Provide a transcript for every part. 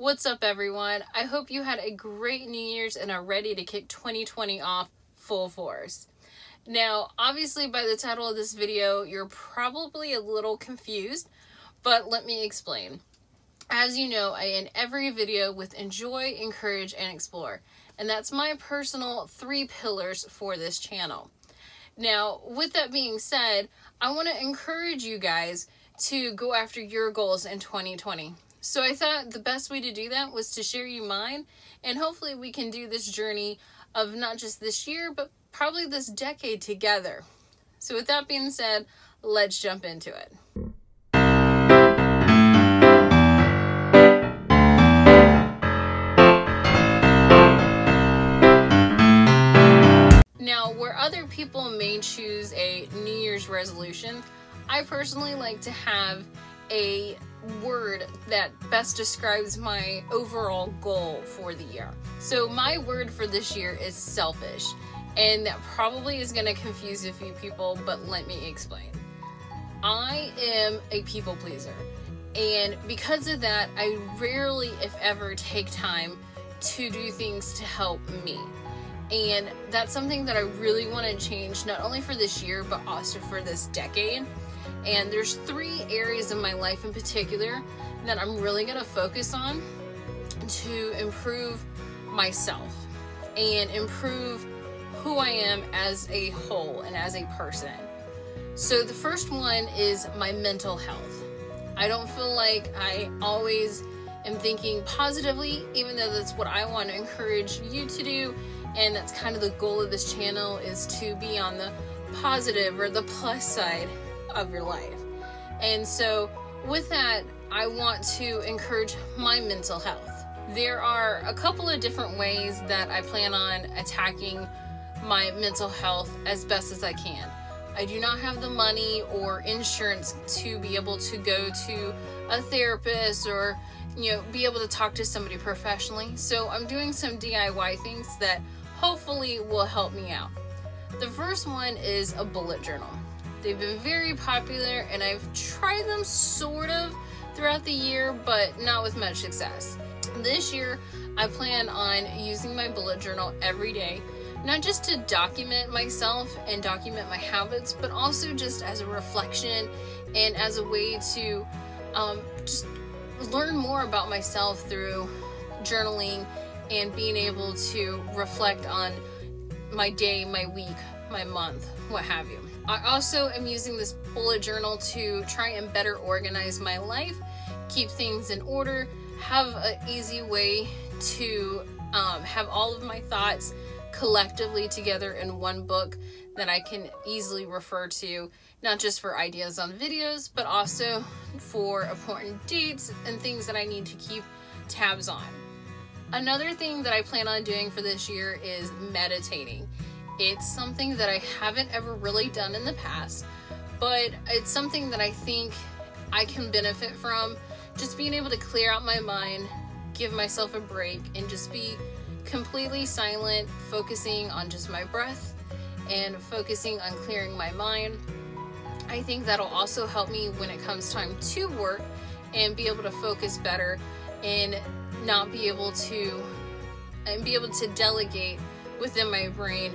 What's up, everyone? I hope you had a great New Year's and are ready to kick 2020 off full force. Now, obviously by the title of this video, you're probably a little confused, but let me explain. As you know, I end every video with enjoy, encourage, and explore. And that's my personal 3 pillars for this channel. Now, with that being said, I want to encourage you guys to go after your goals in 2020. So I thought the best way to do that was to share you mine, and hopefully we can do this journey of not just this year, but probably this decade together. So with that being said, let's jump into it. Now, where other people may choose a New Year's resolution, I personally like to have a word that best describes my overall goal for the year. So my word for this year is selfish, and that probably is going to confuse a few people, but let me explain. I am a people pleaser, and because of that, I rarely, if ever, take time to do things to help me. And that's something that I really want to change, not only for this year, but also for this decade. And there's 3 areas of my life in particular that I'm really going to focus on to improve myself and improve who I am as a whole and as a person. So the first one is my mental health. I don't feel like I always am thinking positively, even though that's what I want to encourage you to do. And that's kind of the goal of this channel, is to be on the positive or the plus side of your life. And so with that, I want to encourage my mental health. There are a couple of different ways that I plan on attacking my mental health as best as I can. I do not have the money or insurance to be able to go to a therapist or, be able to talk to somebody professionally. So I'm doing some DIY things that hopefully will help me out. The first one is a bullet journal. They've been very popular, and I've tried them sort of throughout the year, but not with much success. This year, I plan on using my bullet journal every day, not just to document myself and document my habits, but also just as a reflection and as a way to just learn more about myself through journaling and being able to reflect on my day, my week, my month, what have you. I also am using this bullet journal to try and better organize my life, keep things in order, have an easy way to have all of my thoughts collectively together in one book that I can easily refer to, not just for ideas on videos, but also for important dates and things that I need to keep tabs on. Another thing that I plan on doing for this year is meditating. It's something that I haven't ever really done in the past, but it's something that I think I can benefit from. Just being able to clear out my mind, give myself a break, and just be completely silent, focusing on just my breath and focusing on clearing my mind. I think that'll also help me when it comes time to work and be able to focus better and not be able to delegate within my brain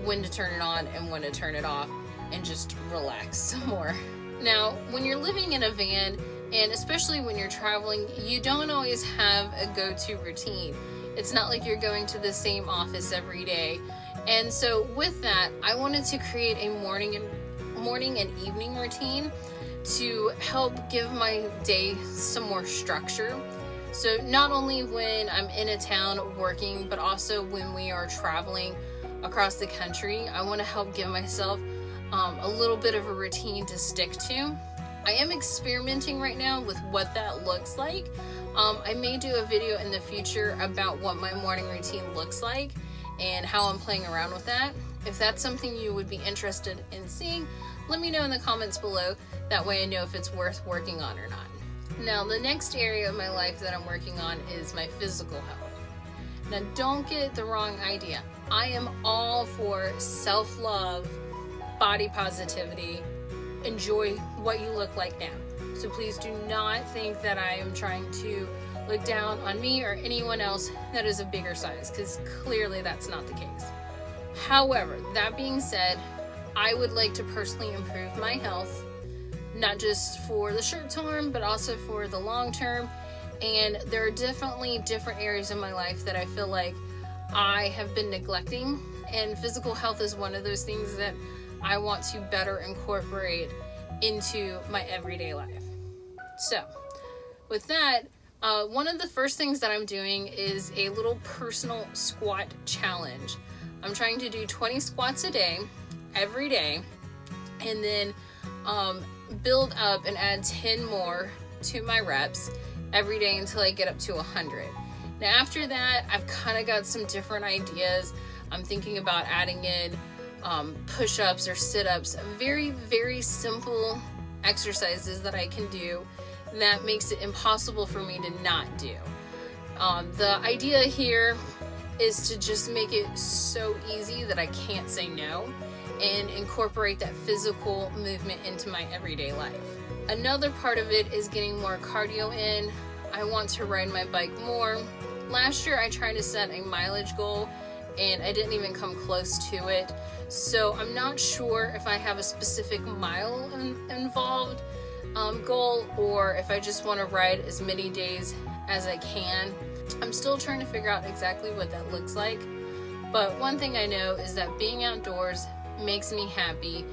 when to turn it on and when to turn it off, and just relax some more. Now, when you're living in a van, and especially when you're traveling, you don't always have a go-to routine. It's not like you're going to the same office every day. And so with that, I wanted to create a morning and evening routine to help give my day some more structure. So not only when I'm in a town working, but also when we are traveling across the country, I want to help give myself a little bit of a routine to stick to. I am experimenting right now with what that looks like. I may do a video in the future about what my morning routine looks like and how I'm playing around with that. If that's something you would be interested in seeing, let me know in the comments below. That way I know if it's worth working on or not. Now, the next area of my life that I'm working on is my physical health. Now, don't get the wrong idea. I am all for self-love, body positivity, enjoy what you look like now. So please do not think that I am trying to look down on me or anyone else that is a bigger size, because clearly that's not the case. However, that being said, I would like to personally improve my health, not just for the short term, but also for the long term. And there are definitely different areas in my life that I feel like I have been neglecting, and physical health is one of those things that I want to better incorporate into my everyday life. So, with that, one of the first things that I'm doing is a little personal squat challenge. I'm trying to do 20 squats a day, every day, and then build up and add 10 more to my reps every day until I get up to 100. Now after that, I've kind of got some different ideas. I'm thinking about adding in push-ups or sit-ups, very, very simple exercises that I can do that makes it impossible for me to not do. The idea here is to just make it so easy that I can't say no, and incorporate that physical movement into my everyday life. Another part of it is getting more cardio in. I want to ride my bike more. Last year I tried to set a mileage goal and I didn't even come close to it. So I'm not sure if I have a specific mile involved goal, or if I just want to ride as many days as I can. I'm still trying to figure out exactly what that looks like. But one thing I know is that being outdoors makes me happy.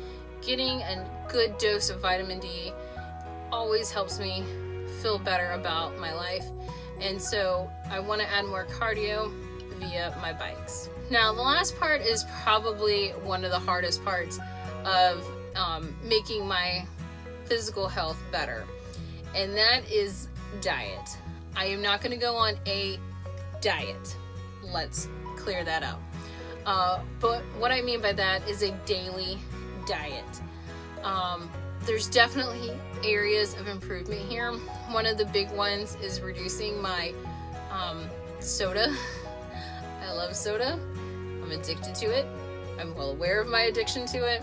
Getting a good dose of vitamin D always helps me feel better about my life. And so I want to add more cardio via my bikes. Now the last part is probably one of the hardest parts of making my physical health better, and that is diet. I am not going to go on a diet. Let's clear that up. But what I mean by that is a daily diet. There's definitely areas of improvement here. One of the big ones is reducing my soda. I love soda. I'm addicted to it. I'm well aware of my addiction to it,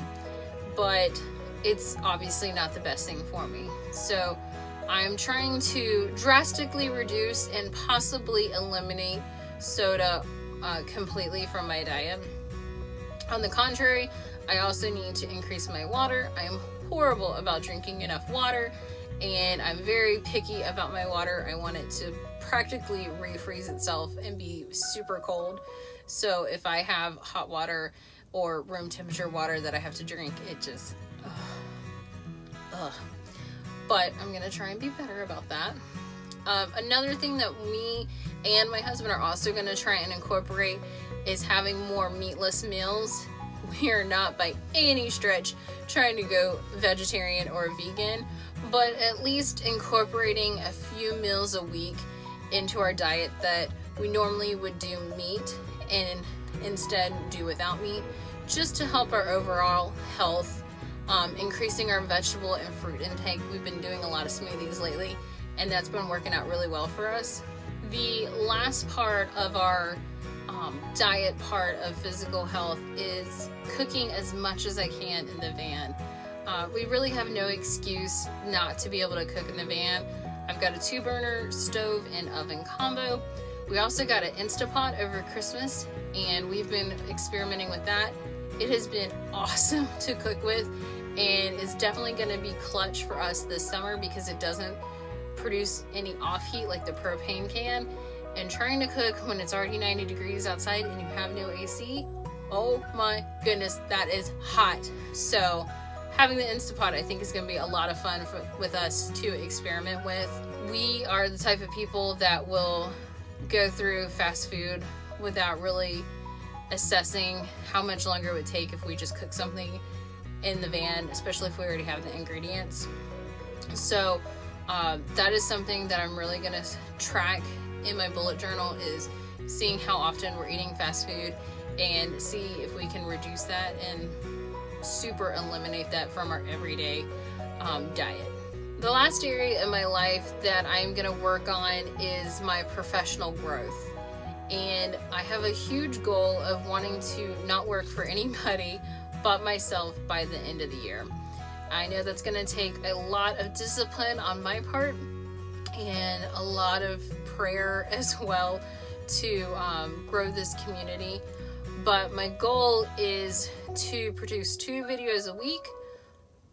but it's obviously not the best thing for me. So I'm trying to drastically reduce and possibly eliminate soda completely from my diet. On the contrary, I also need to increase my water. I am horrible about drinking enough water, and I'm very picky about my water. I want it to practically refreeze itself and be super cold. So if I have hot water or room temperature water that I have to drink, it just but I'm gonna try and be better about that. Another thing that me and my husband are also gonna try and incorporate is having more meatless meals. We are not by any stretch trying to go vegetarian or vegan, but at least incorporating a few meals a week into our diet that we normally would do meat and instead do without meat, just to help our overall health. Increasing our vegetable and fruit intake. We've been doing a lot of smoothies lately, and that's been working out really well for us. The last part of our diet part of physical health is cooking as much as I can in the van. We really have no excuse not to be able to cook in the van. I've got a 2-burner stove and oven combo. We also got an Instapot over Christmas, and we've been experimenting with that. It has been awesome to cook with, and is definitely going to be clutch for us this summer because it doesn't produce any off heat like the propane can. And trying to cook when it's already 90 degrees outside and you have no AC, oh my goodness, that is hot. So having the Instapot, I think, is going to be a lot of fun with us to experiment with. We are the type of people that will go through fast food without really assessing how much longer it would take if we just cook something in the van, especially if we already have the ingredients. So that is something that I'm really going to track in my bullet journal, is seeing how often we're eating fast food and see if we can reduce that and super eliminate that from our everyday diet. The last area in my life that I'm going to work on is my professional growth. And I have a huge goal of wanting to not work for anybody but myself by the end of the year. I know that's going to take a lot of discipline on my part and a lot of prayer as well to grow this community. But my goal is to produce 2 videos a week,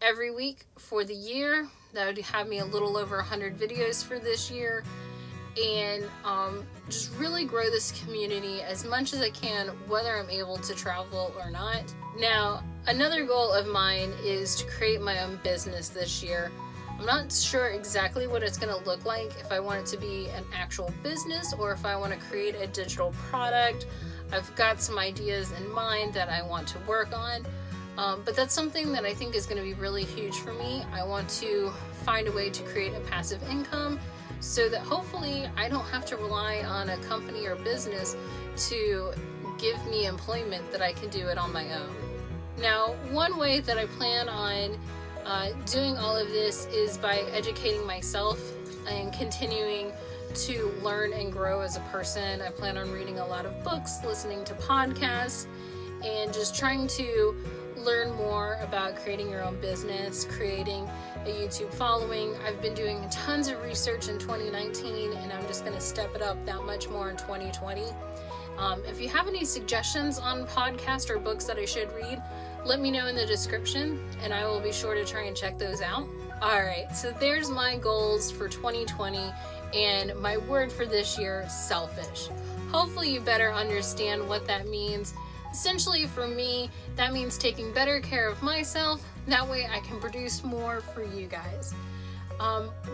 every week for the year. That would have me a little over 100 videos for this year, and just really grow this community as much as I can, whether I'm able to travel or not. Now, another goal of mine is to create my own business this year. I'm not sure exactly what it's going to look like, if I want it to be an actual business or if I want to create a digital product. I've got some ideas in mind that I want to work on, but that's something that I think is going to be really huge for me. I want to find a way to create a passive income so that hopefully I don't have to rely on a company or business to give me employment, that I can do it on my own. Now, one way that I plan on doing all of this is by educating myself and continuing to learn and grow as a person. I plan on reading a lot of books, listening to podcasts, and just trying to learn more about creating your own business, creating a YouTube following. I've been doing tons of research in 2019, and I'm just going to step it up that much more in 2020. If you have any suggestions on podcasts or books that I should read, let me know in the description, and I will be sure to try and check those out. Alright, so there's my goals for 2020, and my word for this year, selfish. Hopefully you better understand what that means. Essentially for me, that means taking better care of myself. That way I can produce more for you guys.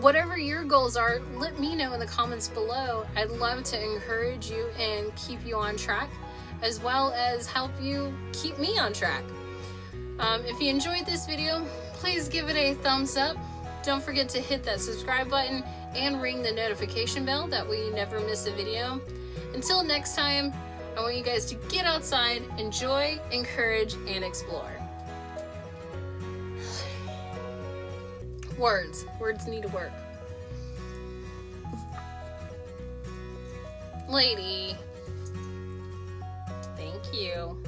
Whatever your goals are, let me know in the comments below. I'd love to encourage you and keep you on track, as well as help you keep me on track. If you enjoyed this video, please give it a thumbs up. Don't forget to hit that subscribe button and ring the notification bell, that way you never miss a video. Until next time, I want you guys to get outside, enjoy, encourage, and explore. Words need to work. Lady. Thank you.